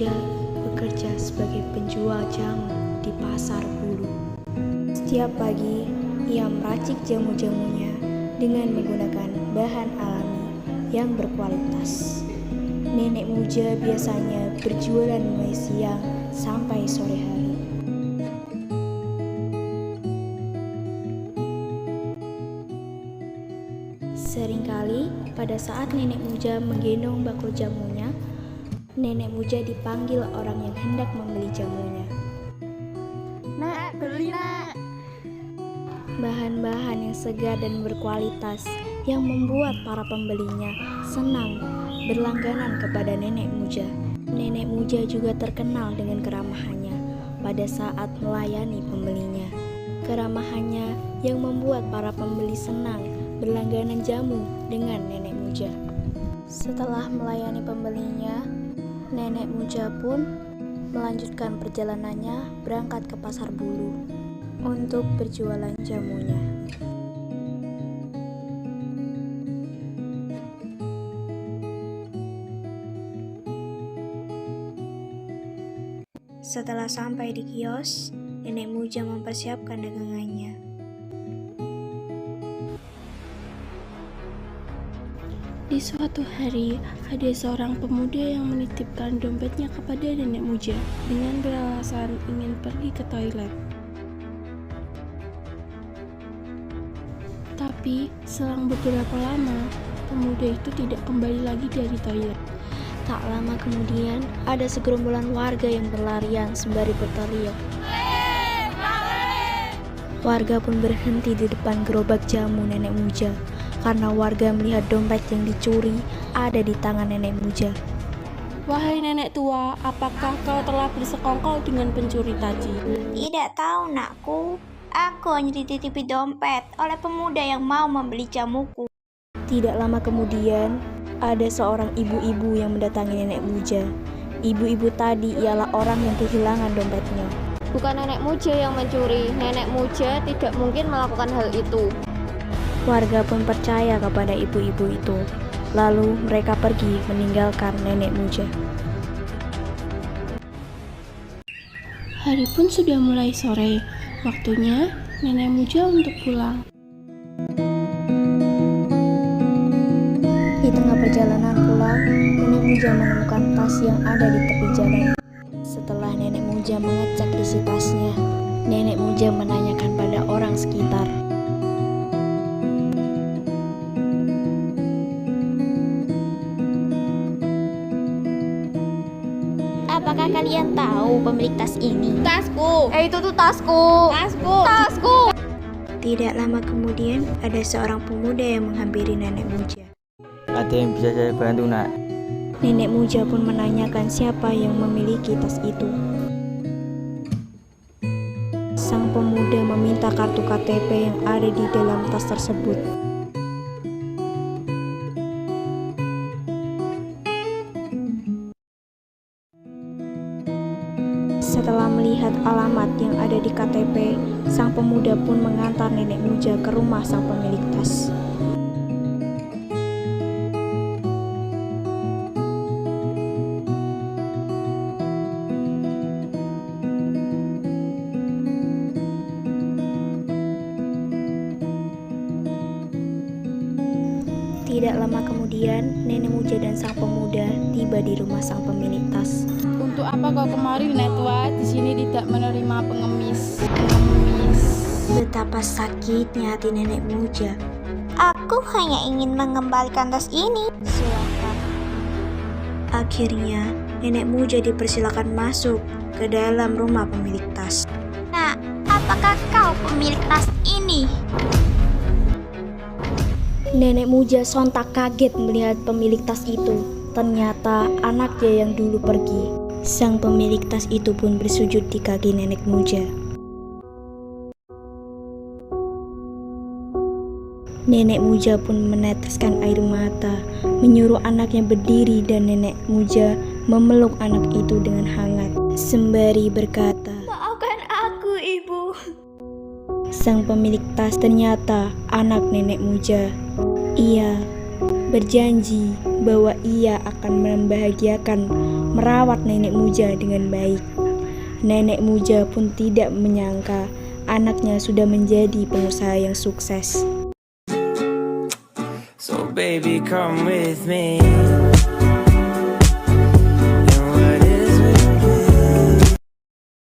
Muja bekerja sebagai penjual jamu di pasar Bulu. Setiap pagi, ia meracik jamu-jamunya dengan menggunakan bahan alami yang berkualitas. Nenek Muja biasanya berjualan mulai siang sampai sore hari. Seringkali pada saat Nenek Muja menggendong bakul jamunya, Nenek Muja dipanggil orang yang hendak membeli jamunya. Nak, beli nak. Bahan-bahan yang segar dan berkualitas yang membuat para pembelinya senang berlangganan kepada Nenek Muja. Nenek Muja juga terkenal dengan keramahannya pada saat melayani pembelinya. Keramahannya yang membuat para pembeli senang berlangganan jamu dengan Nenek Muja. Setelah melayani pembelinya, Nenek Muja pun melanjutkan perjalanannya berangkat ke pasar Bulu untuk berjualan jamunya. Setelah sampai di kios, Nenek Muja mempersiapkan dagangannya. Di suatu hari, ada seorang pemuda yang menitipkan dompetnya kepada Nenek Muja dengan beralasan ingin pergi ke toilet. Tapi, selang beberapa lama, pemuda itu tidak kembali lagi dari toilet. Tak lama kemudian, ada segerombolan warga yang berlarian sembari berteriak. Warga pun berhenti di depan gerobak jamu Nenek Muja karena warga melihat dompet yang dicuri ada di tangan Nenek Muja. Wahai nenek tua, apakah kau telah bersekongkol dengan pencuri tadi? Tidak tahu nakku, aku hanya dititipi dompet oleh pemuda yang mau membeli jamuku. Tidak lama kemudian, ada seorang ibu-ibu yang mendatangi Nenek Muja. Ibu-ibu tadi ialah orang yang kehilangan dompetnya. Bukan Nenek Muja yang mencuri, Nenek Muja tidak mungkin melakukan hal itu. Warga pun percaya kepada ibu-ibu itu. Lalu mereka pergi meninggalkan Nenek Muja. Hari pun sudah mulai sore, waktunya Nenek Muja untuk pulang. Di tengah perjalanan pulang, Nenek Muja menemukan tas yang ada di tepi jalan. Setelah Nenek Muja mengecek isi tasnya, Nenek Muja menanyakan pada orang sekitar. Apakah kalian tahu pemilik tas ini? Tasku! Itu tuh tasku! Tasku! Tasku! Tidak lama kemudian, ada seorang pemuda yang menghampiri Nenek Muja. Ada yang bisa saya bantu, nak? Nenek Muja pun menanyakan siapa yang memiliki tas itu. Sang pemuda meminta kartu KTP yang ada di dalam tas tersebut. Setelah melihat alamat yang ada di KTP, sang pemuda pun mengantar Nenek Muja ke rumah sang pemilik tas. Tidak lama kemudian, Nenek Muja dan sang pemuda tiba di rumah sang pemilik tas. Untuk apa kau kemari, nenek tua? Di sini tidak menerima pengemis. Betapa sakitnya hati Nenek Muja. Aku hanya ingin mengembalikan tas ini. Silakan. Akhirnya, Nenek Muja dipersilakan masuk ke dalam rumah pemilik tas. Nah, apakah kau pemilik tas ini? Nenek Muja sontak kaget melihat pemilik tas itu. Ternyata anaknya yang dulu pergi. Sang pemilik tas itu pun bersujud di kaki Nenek Muja. Nenek Muja pun meneteskan air mata, menyuruh anaknya berdiri dan Nenek Muja memeluk anak itu dengan hangat, sembari berkata, Maafkan aku, Ibu. Sang pemilik tas ternyata anak Nenek Muja. Ia berjanji bahwa ia akan membahagiakan merawat nenek Muja dengan baik. Nenek Muja pun tidak menyangka anaknya sudah menjadi pengusaha yang sukses. So baby, come with me.